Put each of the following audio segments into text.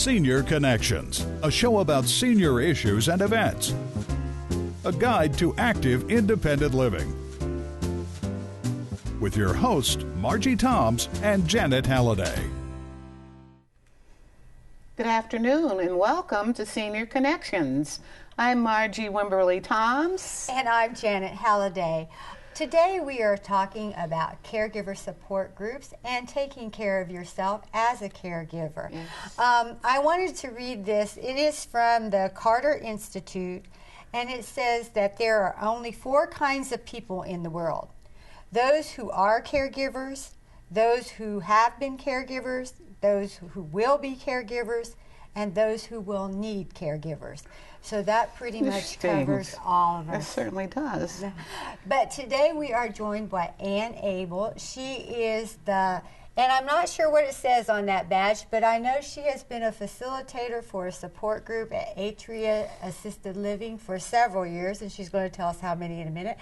Senior Connections, a show about senior issues and events. A guide to active, independent living. With your hosts, Margie Toms and Janet Halliday. Good afternoon and welcome to Senior Connections. I'm Margie Wimberly Toms. And I'm Janet Halliday. Today we are talking about caregiver support groups and taking care of yourself as a caregiver. Yes. I wanted to read this. It is from the Carter Institute, and it says that there are only 4 kinds of people in the world. Those who are caregivers, those who have been caregivers, those who will be caregivers, and those who will need caregivers. So that pretty much covers all of us. It certainly does. But today we are joined by Abel. She is and I'm not sure what it says on that badge, but I know she has been a facilitator for a support group at Atria Assisted Living for several years, and she's going to tell us how many in a minute.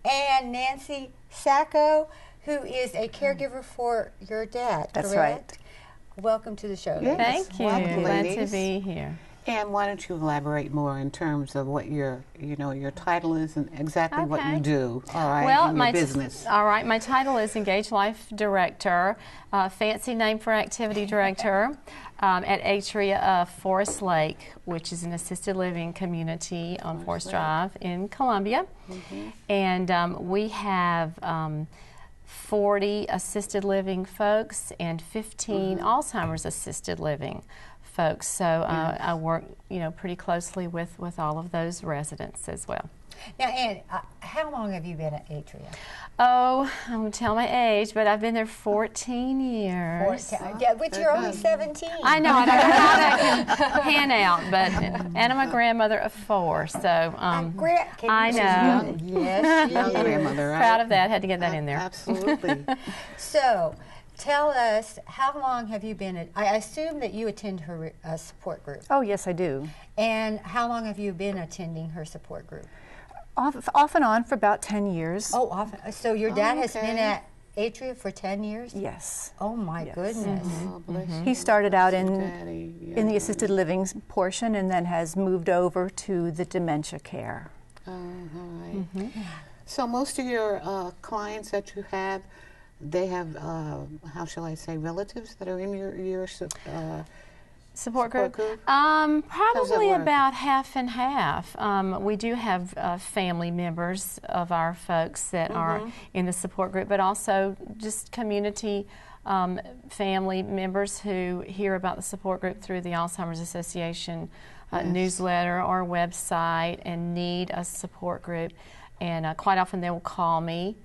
And Nancy Sacko, who is a caregiver for your dad, That's correct? Right. Welcome to the show. Yes. Thank you. Welcome, Glad ladies. to be here. And why don't you elaborate more in terms of what your title is and exactly what you do, all right, well, in your business. All right, my title is Engaged Life Director, fancy name for activity director at Atria Forest Lake, which is an assisted living community on Forest Drive in Columbia. Mm-hmm. And we have 40 assisted living folks and 15 Alzheimer's assisted living folks. So I work, pretty closely with all of those residents as well. Now, Ann, how long have you been at Atria? Oh, I won't tell my age, but I've been there 14 years. Yeah, but you're only 17. I know, I don't know how that can pan out, and I'm a grandmother of 4, so I know. Yes, young grandmother, right? Proud of that. Had to get that in there. Absolutely. So, tell us, how long have you been I assume that you attend her support group. Oh, yes, I do. And how long have you been attending her support group? Off and on for about 10 years. Oh, so your dad has been at Atria for 10 years? Yes. Oh, my goodness. Oh, bless you. He started out in the the assisted living portion and then has moved over to the dementia care. All right. So most of your clients that you have, they have, how shall I say, relatives that are in your support group? group? Probably about half and half. We do have family members of our folks that are in the support group, but also just community family members who hear about the support group through the Alzheimer's Association newsletter or website and need a support group. And quite often they will call me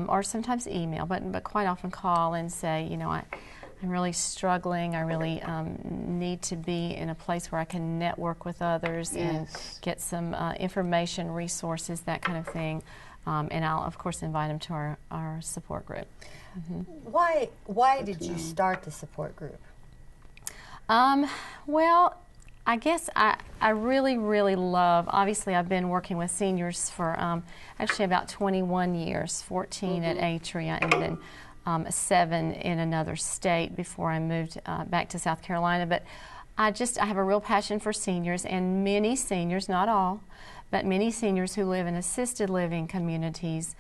or sometimes email, but quite often call and say, I'm really struggling. I really need to be in a place where I can network with others and get some information, resources, that kind of thing. And I'll, of course, invite them to our support group. Why did you start the support group? Well, I guess I really, really love, obviously I've been working with seniors for actually about 21 years, 14 at Atria, and then 7 in another state before I moved back to South Carolina. But I have a real passion for seniors, and many seniors, not all, but many seniors who live in assisted living communities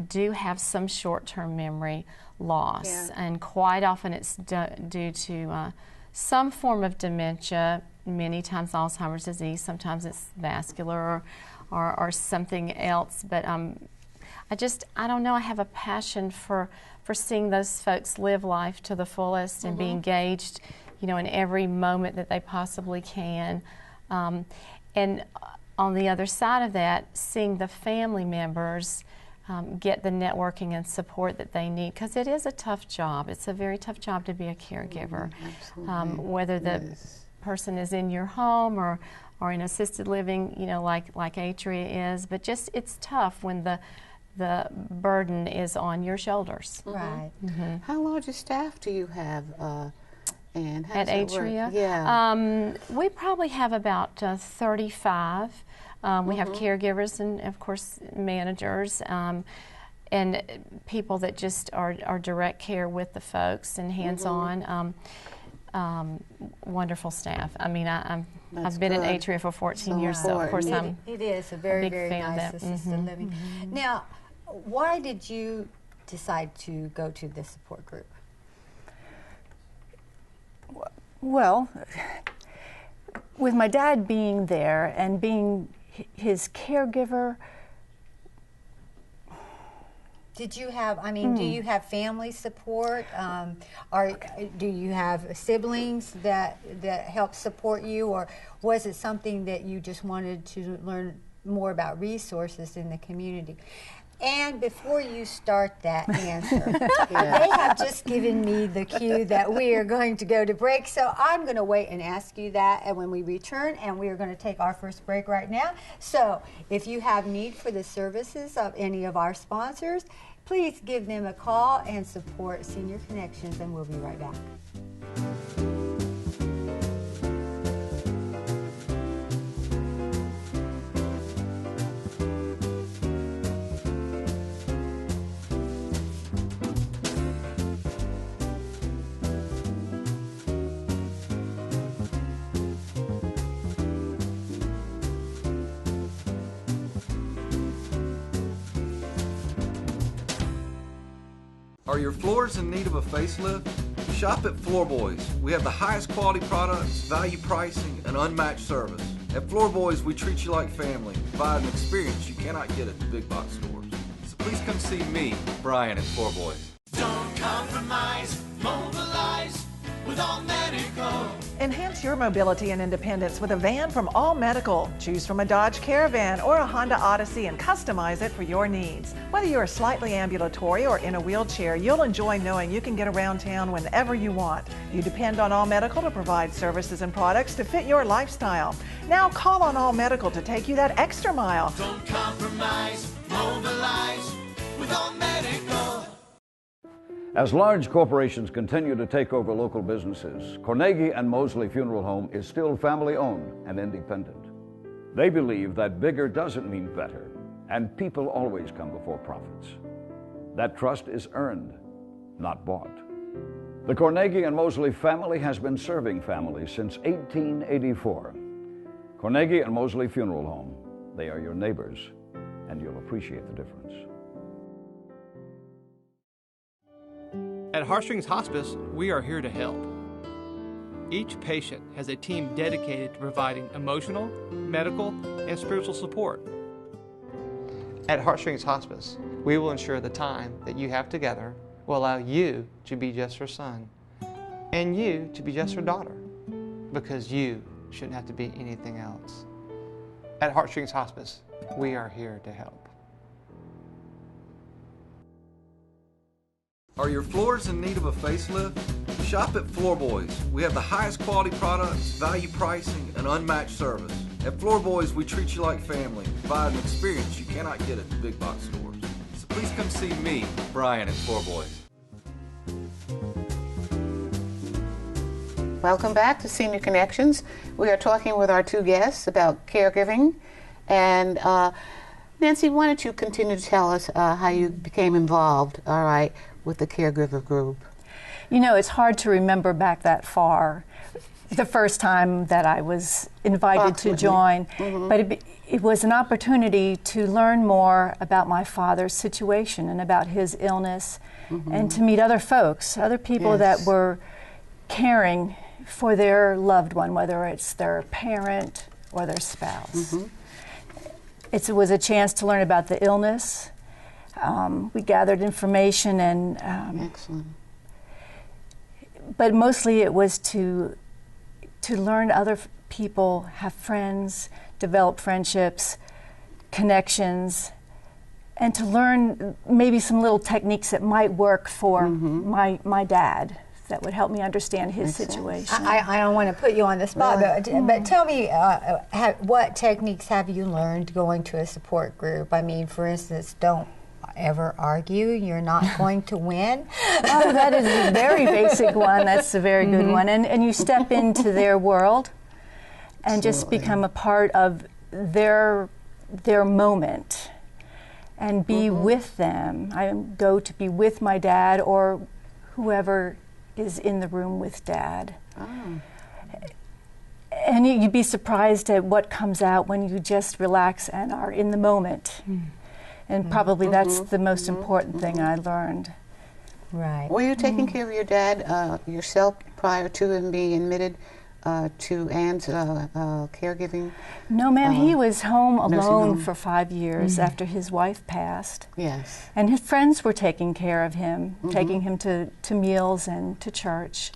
do have some short-term memory loss, and quite often it's due to some form of dementia, many times Alzheimer's disease, sometimes it's vascular or something else, but I don't know, I have a passion for seeing those folks live life to the fullest and be engaged, in every moment that they possibly can. And on the other side of that, seeing the family members get the networking and support that they need, because it is a tough job. It's a very tough job to be a caregiver. Whether the person is in your home or in assisted living, like Atria is, but just it's tough when the burden is on your shoulders. Right. How large a staff do you have, Ann? At Atria? Yeah. We probably have about 35. We have caregivers and, of course, managers and people that just are direct care with the folks and hands-on. wonderful staff. I mean, I've That's been in good. Atria for 14 So years, so of course important. It is a very, big very fan of nice that. assisted living. Now, why did you decide to go to this support group? Well, with my dad being there and being his caregiver. Did you have, I mean, do you have family support? Do you have siblings that help support you, or was it something that you just wanted to learn more about resources in the community? And before you start that answer, they have just given me the cue that we are going to go to break, so I'm going to wait and ask you that, and when we return, and we are going to take our first break right now. So if you have need for the services of any of our sponsors, please give them a call and support Senior Connections, and we'll be right back. Are your floors in need of a facelift? Shop at Floor Boys. We have the highest quality products, value pricing, and unmatched service. At Floor Boys, we treat you like family, provide an experience you cannot get at the big box stores. So please come see me, Brian, at Floor Boys. Don't compromise, mobilize with All Medical. Enhance your mobility and independence with a van from All Medical. Choose from a Dodge Caravan or a Honda Odyssey and customize it for your needs. Whether you're slightly ambulatory or in a wheelchair, you'll enjoy knowing you can get around town whenever you want. You depend on All Medical to provide services and products to fit your lifestyle. Now call on All Medical to take you that extra mile. Don't compromise, mobilize with All Medical. As large corporations continue to take over local businesses, Carnegie and Mosley Funeral Home is still family-owned and independent. They believe that bigger doesn't mean better, and people always come before profits. That trust is earned, not bought. The Carnegie and Mosley family has been serving families since 1884. Carnegie and Mosley Funeral Home. They are your neighbors, and you'll appreciate the difference. At Heartstrings Hospice, we are here to help. Each patient has a team dedicated to providing emotional, medical, and spiritual support. At Heartstrings Hospice, we will ensure the time that you have together will allow you to be just her son and you to be just her daughter, because you shouldn't have to be anything else. At Heartstrings Hospice, we are here to help. Are your floors in need of a facelift? Shop at Floor Boys. We have the highest quality products, value pricing, and unmatched service. At Floor Boys, we treat you like family, provide an experience you cannot get at the big box stores. So please come see me, Brian, at Floor Boys. Welcome back to Senior Connections. We are talking with our two guests about caregiving. And Nancy, why don't you continue to tell us how you became involved, all right, with the caregiver group? You know, it's hard to remember back that far, the first time that I was invited to join, but it was an opportunity to learn more about my father's situation and about his illness, and to meet other folks, other people that were caring for their loved one, whether it's their parent or their spouse. It was a chance to learn about the illness. We gathered information and Excellent. But mostly it was to learn other people, have friends, develop friendships, connections, and to learn maybe some little techniques that might work for my dad, that would help me understand his situation. I don't want to put you on the spot, but tell me, what techniques have you learned going to a support group? I mean, for instance, don't ever argue. You're not going to win. Oh, that is a very basic one. That's a very good one. And you step into their world and just become a part of their moment and be with them. I go to be with my dad or whoever is in the room with Dad. Oh. And you'd be surprised at what comes out when you just relax and are in the moment. And probably that's the most important thing I learned. Right. Were you taking care of your dad yourself prior to him being admitted to Ann's caregiving? No, ma'am, he was home nursing alone home. for 5 years after his wife passed. Yes. And his friends were taking care of him, taking him to meals and to church.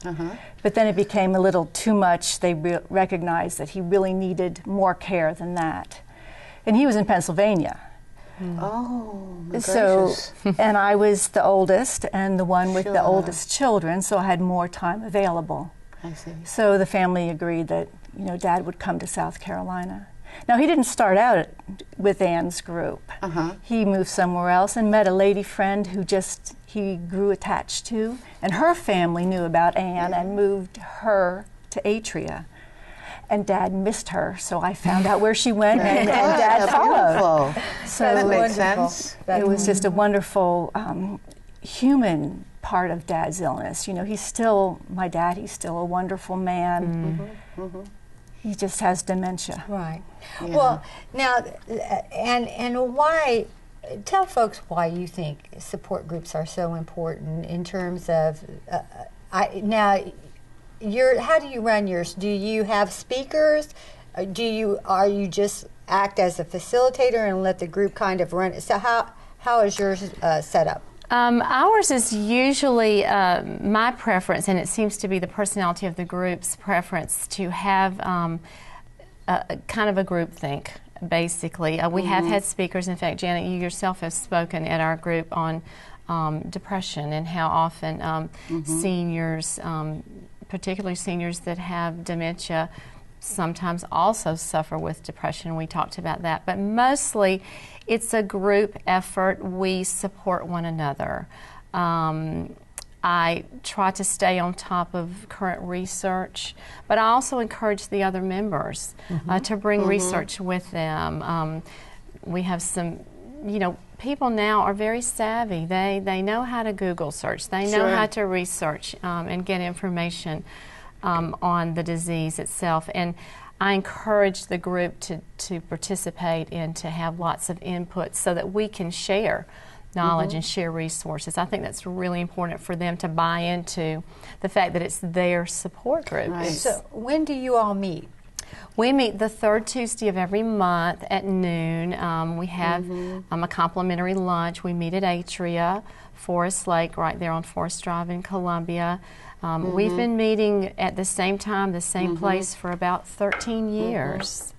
But then it became a little too much. They recognized that he really needed more care than that. And he was in Pennsylvania. Oh, my So, gracious. and I was the oldest and the one with the Sure. oldest children, so I had more time available. I see. So the family agreed that, Dad would come to South Carolina. Now, he didn't start out with Ann's group. He moved somewhere else and met a lady friend who he grew attached to, and her family knew about Ann and moved her to Atria. And Dad missed her, so I found out where she went, and Dad followed. Beautiful. So That makes sense. it was just a wonderful human part of Dad's illness. He's still, my dad, he's still a wonderful man. He just has dementia. Right. Yeah. Well, now, and why? Tell folks why you think support groups are so important in terms of. Now, how do you run yours? Do you have speakers? Are you just act as a facilitator and let the group kind of run it? So how is yours set up? Ours is usually my preference, and it seems to be the personality of the group's preference, to have kind of a group think, basically. We have had speakers. In fact, Janet, you yourself have spoken at our group on depression and how often seniors, particularly seniors that have dementia, sometimes also suffer with depression. We talked about that. But mostly, it's a group effort. We support one another. I try to stay on top of current research, but I also encourage the other members to bring research with them. We have some, people now are very savvy. They know how to Google search. They know how to research and get information on the disease itself. And I encourage the group to participate and to have lots of input so that we can share knowledge and share resources. I think that's really important for them to buy into the fact that it's their support group. Right. So when do you all meet? We meet the third Tuesday of every month at noon. We have a complimentary lunch. We meet at Atria, Forest Lake, right there on Forest Drive in Columbia. We've been meeting at the same time, the same place for about 13 years.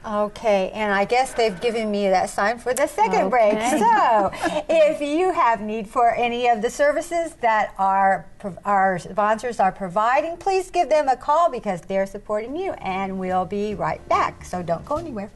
Okay, and I guess they've given me that sign for the second break. So, if you have need for any of the services that our sponsors are providing, please give them a call because they're supporting you, and we'll be right back. So don't go anywhere.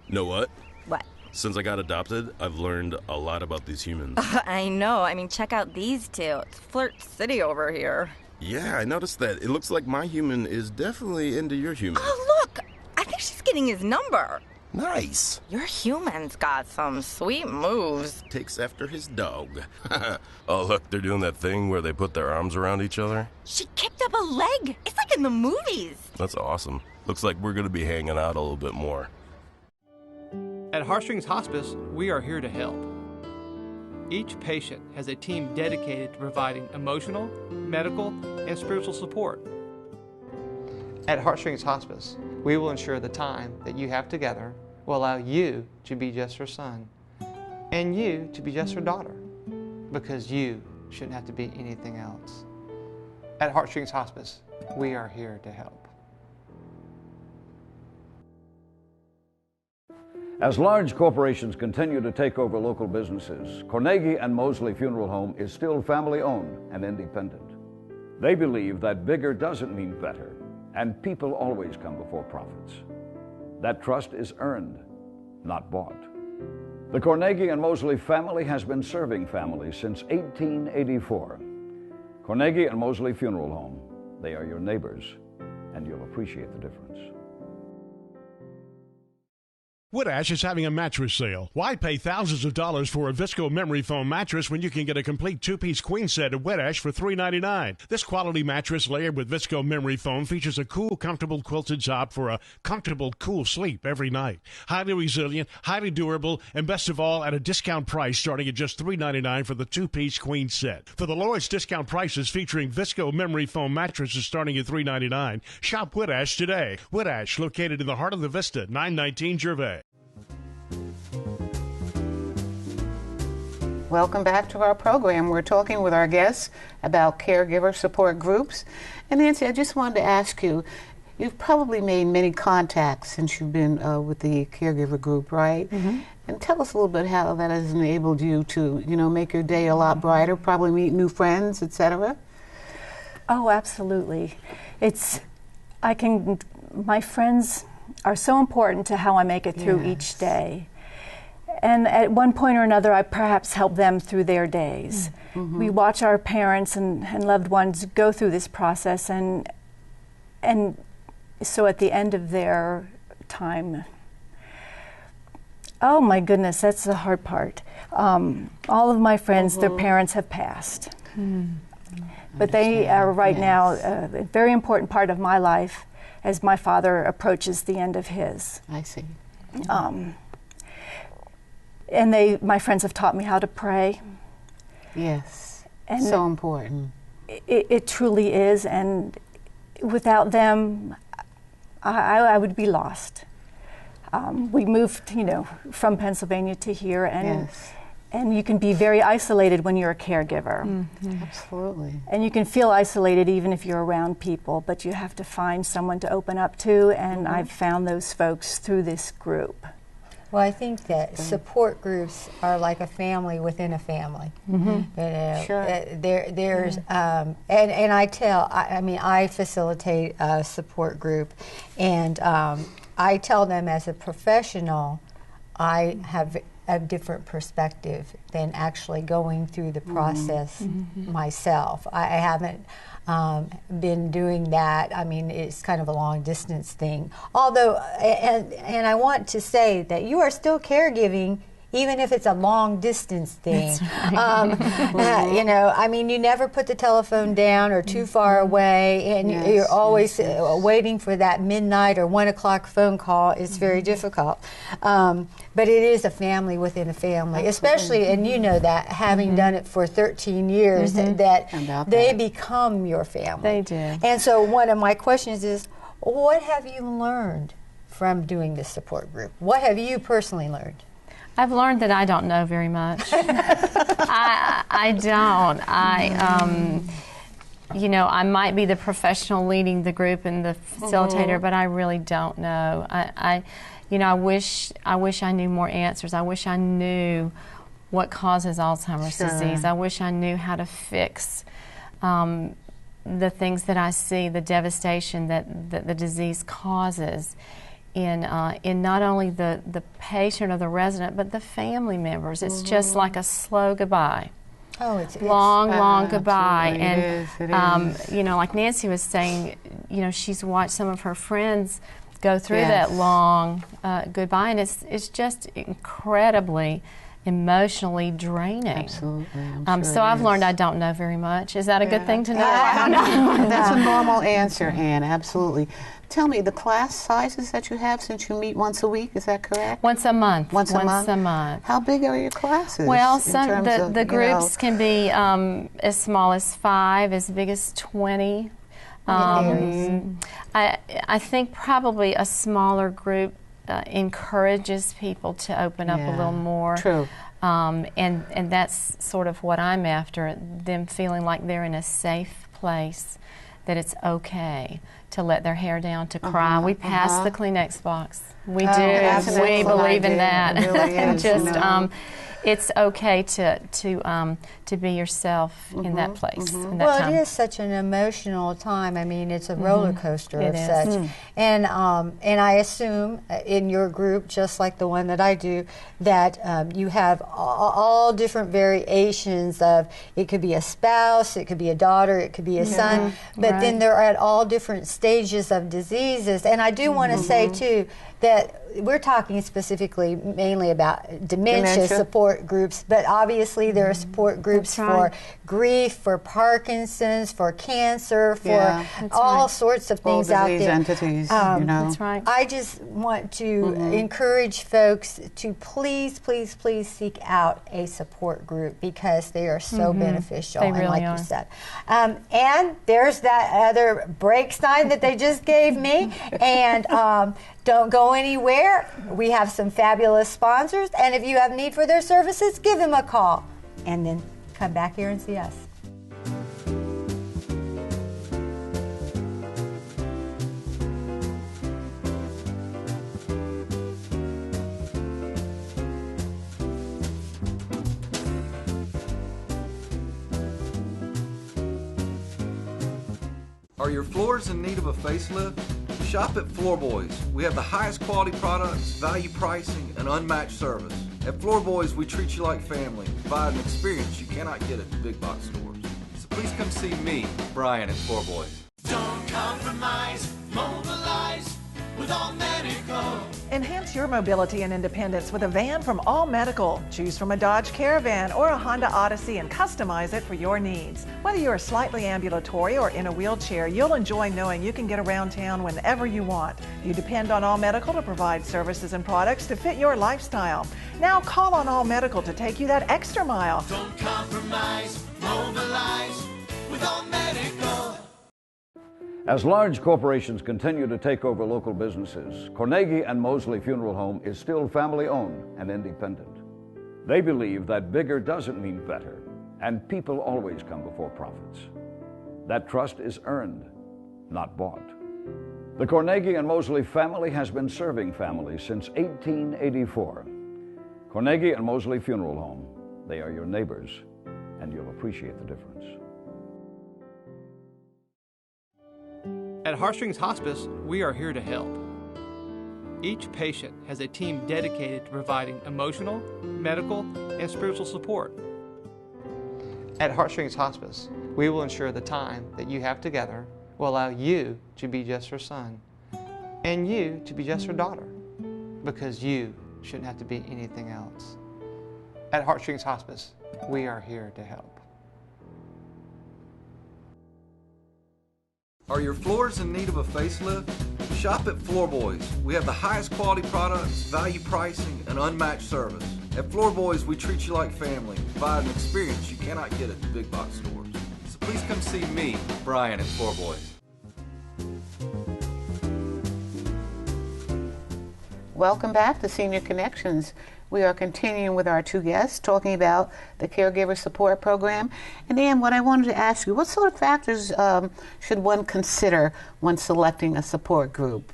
Know what? What? Since I got adopted, I've learned a lot about these humans. I know. I mean, check out these two. It's Flirt City over here. Yeah, I noticed that. It looks like my human is definitely into your human. Oh, look! I think she's getting his number. Nice. Your human's got some sweet moves. Takes after his dog. Oh, look, they're doing that thing where they put their arms around each other. She kicked up a leg. It's like in the movies. That's awesome. Looks like we're going to be hanging out a little bit more. At Heartstrings Hospice, we are here to help. Each patient has a team dedicated to providing emotional, medical, and spiritual support. At Heartstrings Hospice, we will ensure the time that you have together will allow you to be just her son and you to be just her daughter, because you shouldn't have to be anything else. At Heartstrings Hospice, we are here to help. As large corporations continue to take over local businesses, Carnegie and Mosley Funeral Home is still family-owned and independent. They believe that bigger doesn't mean better, and people always come before profits. That trust is earned, not bought. The Carnegie and Mosley family has been serving families since 1884. Carnegie and Mosley Funeral Home. They are your neighbors, and you'll appreciate the difference. Woodash is having a mattress sale. Why pay thousands of dollars for a Visco memory foam mattress when you can get a complete two-piece queen set at Woodash for $3.99? This quality mattress layered with Visco memory foam features a cool, comfortable quilted top for a comfortable, cool sleep every night. Highly resilient, highly durable, and best of all, at a discount price starting at just $3.99 for the two-piece queen set. For the lowest discount prices featuring Visco memory foam mattresses starting at $3.99, shop Woodash today. Woodash, located in the heart of the Vista, 919 Gervais. Welcome back to our program. We're talking with our guests about caregiver support groups. And Nancy, I just wanted to ask you, you've probably made many contacts since you've been with the caregiver group, right? Mm-hmm. And tell us a little bit how that has enabled you to, make your day a lot brighter, probably meet new friends, etc. Oh, absolutely. My friends are so important to how I make it through each day. And at one point or another, I perhaps help them through their days. Mm-hmm. We watch our parents and loved ones go through this process, and so at the end of their time, oh my goodness, that's the hard part. All of my friends, their parents have passed. Mm-hmm. But they are right now a very important part of my life as my father approaches the end of his. I see. And my friends have taught me how to pray. Yes, and so important. It truly is, and without them, I would be lost. We moved, from Pennsylvania to here, and you can be very isolated when you're a caregiver. Mm-hmm. Absolutely. And you can feel isolated even if you're around people, but you have to find someone to open up to, and I've found those folks through this group. Well, I think that support groups are like a family within a family. Mm-hmm. Sure. There's and I facilitate a support group, and I tell them as a professional, I have a different perspective than actually going through the process myself. I haven't been doing that. I mean, it's kind of a long distance thing. Although, and I want to say that you are still caregiving, even if it's a long distance thing. That's right. I mean, you never put the telephone down or too far away, and you're always waiting for that midnight or 1 o'clock phone call. It's very difficult. But it is a family within a family, especially, and you know that, having done it for 13 years, that they become your family. They do. And so one of my questions is, what have you learned from doing this support group? What have you personally learned? I've learned that I don't know very much. I don't. I might be the professional leading the group and the facilitator, but I really don't know. I wish I knew more answers. I wish I knew what causes Alzheimer's disease. I wish I knew how to fix the things that I see, the devastation that the disease causes in not only the patient or the resident, but the family members. It's just like a slow goodbye. Oh, it's long goodbye. And it is. Like Nancy was saying, she's watched some of her friends go through that long goodbye, and it's just incredibly emotionally draining. Absolutely. So I've learned I don't know very much. Is that a good thing to know? I don't know. That's a normal answer, Ann. Absolutely. Tell me, the class sizes that you have, since you meet once a week, is that correct? Once a month. Once a month? How big are your classes? Well, the groups can be as small as 5, as big as 20. I think probably a smaller group encourages people to open up a little more. True. And that's sort of what I'm after, them feeling like they're in a safe place, that it's okay to let their hair down, to cry. We pass the Kleenex box. We do. We believe in that. It really is, it's okay to be yourself in that place. In that Well, time. it is such an emotional time. I mean, it's a roller coaster of such. And I assume in your group, just like the one that I do, that you have all different variations of, it could be a spouse, it could be a daughter, it could be a son, but then they're at all different stages of diseases. And I do want to say too that we're talking specifically mainly about dementia support groups, but obviously there are support groups for grief, for Parkinson's, for cancer, for all sorts of things out there. Entities, That's right. I just want to encourage folks to please, please, please seek out a support group, because they are so beneficial. They and really like are. you said. And there's that other break sign that they just gave me. And don't go anywhere. We have some fabulous sponsors, and if you have need for their services, give them a call, and then come back here and see us. Are your floors in need of a facelift? Shop at Floorboys. We have the highest quality products, value pricing, and unmatched service. At Floorboys, we treat you like family, provide an experience you cannot get at the big box stores. So please come see me, Brian, at Floorboys. Don't compromise, mobilize with All Medical. Enhance your mobility and independence with a van from All Medical. Choose from a Dodge Caravan or a Honda Odyssey and customize it for your needs. Whether you're slightly ambulatory or in a wheelchair, you'll enjoy knowing you can get around town whenever you want. You depend on All Medical to provide services and products to fit your lifestyle. Now call on All Medical to take you that extra mile. Don't compromise, mobilize with All Medical. As large corporations continue to take over local businesses, Carnegie and Mosley Funeral Home is still family-owned and independent. They believe that bigger doesn't mean better, and people always come before profits. That trust is earned, not bought. The Carnegie and Mosley family has been serving families since 1884. Carnegie and Mosley Funeral Home, they are your neighbors, and you'll appreciate the difference. At Heartstrings Hospice, we are here to help. Each patient has a team dedicated to providing emotional, medical, and spiritual support. At Heartstrings Hospice, we will ensure the time that you have together will allow you to be just her son and you to be just her daughter, because you shouldn't have to be anything else. At Heartstrings Hospice, we are here to help. Are your floors in need of a facelift? Shop at Floorboys. We have the highest quality products, value pricing, and unmatched service. At Floorboys, we treat you like family, provide an experience you cannot get at the big box stores. So please come see me, Brian, at Floorboys. Welcome back to Senior Connections. We are continuing with our two guests talking about the Caregiver Support Program. And Ann, what I wanted to ask you, what sort of factors should one consider when selecting a support group?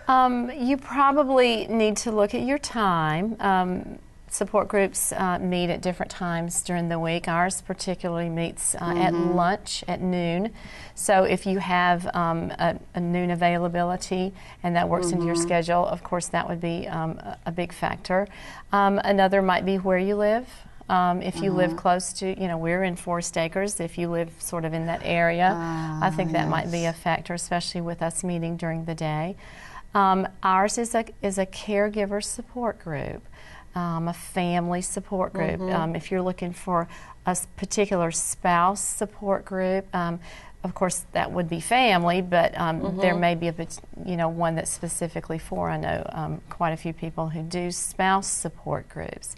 You probably need to look at your time. Support groups meet at different times during the week. Ours particularly meets at lunch at noon. So if you have a noon availability and that works into your schedule, of course that would be a big factor. Another might be where you live. If you live close to, we're in Forest Acres. If you live sort of in that area, I think that might be a factor, especially with us meeting during the day. Ours is a caregiver support group. A family support group. If you're looking for a particular spouse support group, of course that would be family, but there may be one that's specifically for. I know quite a few people who do spouse support groups.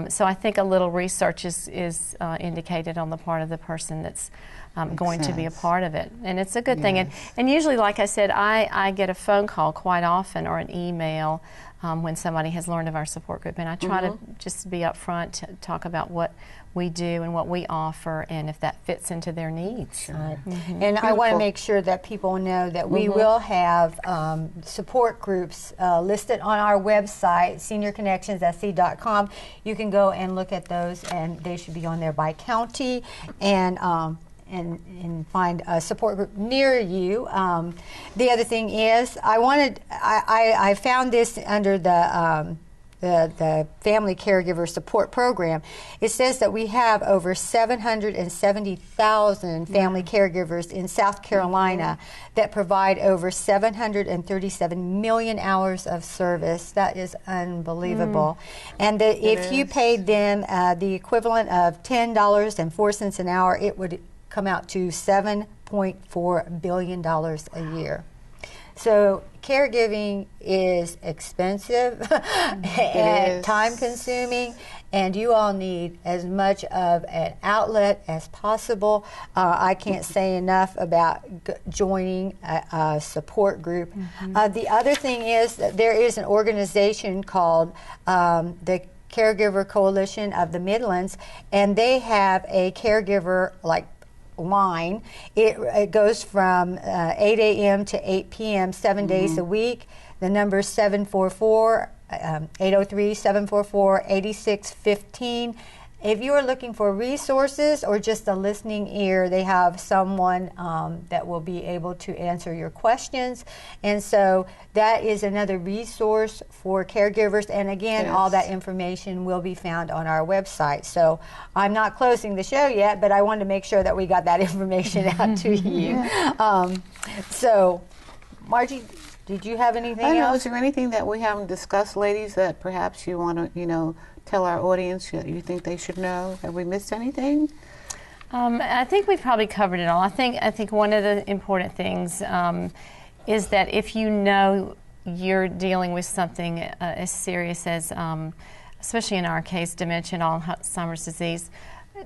So I think a little research is indicated on the part of the person that's going to be a part of it, and it's a good thing. And usually, like I said, I get a phone call quite often or an email when somebody has learned of our support group, and I try to just be upfront to talk about what we do and what we offer, and if that fits into their needs. Right. And I want to make sure that people know that we will have support groups listed on our website, seniorconnectionssc.com. You can go and look at those, and they should be on there by county, and find a support group near you. The other thing is, I found this under the Family Caregiver Support Program. It says that we have over 770,000 family caregivers in South Carolina that provide over 737 million hours of service. That is unbelievable. And if you paid them the equivalent of $10.04 an hour, it would come out to $7.4 billion a year. So caregiving is expensive and time-consuming, and you all need as much of an outlet as possible. I can't say enough about joining a support group. The other thing is that there is an organization called the Caregiver Coalition of the Midlands, and they have a caregiver line. It goes from 8 a.m. to 8 p.m. 7 days a week. The number is 803-744-8615. If you are looking for resources or just a listening ear, they have someone that will be able to answer your questions. And so that is another resource for caregivers. And again, all that information will be found on our website. So I'm not closing the show yet, but I wanted to make sure that we got that information out to you. So, Margie, did you have anything else? Is there anything that we haven't discussed, ladies, that perhaps you want to, tell our audience that you think they should know? Have we missed anything? I think we've probably covered it all. I think one of the important things is that if you know you're dealing with something as serious as, especially in our case, dementia and Alzheimer's disease,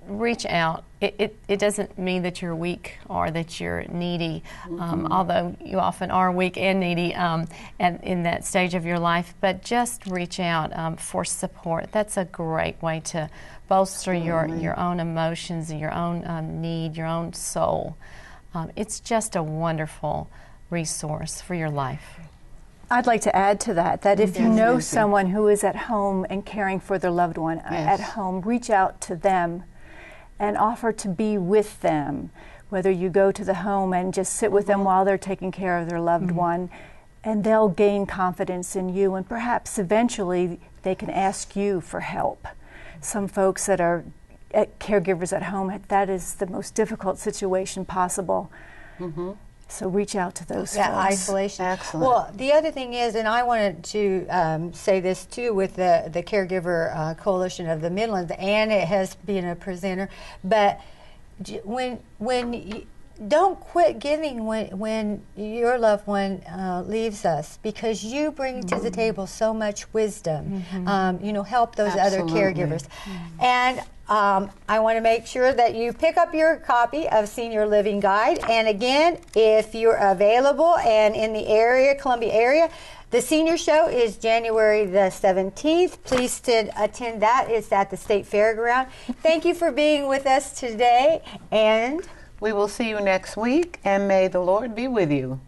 reach out. It doesn't mean that you're weak or that you're needy, although you often are weak and needy and in that stage of your life, but just reach out for support. That's a great way to bolster your own emotions and your own need, your own soul. It's just a wonderful resource for your life. I'd like to add to that if you know someone who is at home and caring for their loved one at home, reach out to them and offer to be with them, whether you go to the home and just sit with them while they're taking care of their loved one, and they'll gain confidence in you, and perhaps eventually they can ask you for help. Some folks that are caregivers at home, that is the most difficult situation possible. So reach out to those folks. Isolation. Excellent. Well, the other thing is, and I wanted to say this too with the Caregiver Coalition of the Midlands, and it has been a presenter, but don't quit giving when your loved one leaves us, because you bring to the table so much wisdom. Help those other caregivers. And I want to make sure that you pick up your copy of Senior Living Guide. And again, if you're available and in the area, Columbia area, the senior show is January the 17th. Please attend that. It's at the State Fairground. Thank you for being with us today, and we will see you next week, and may the Lord be with you.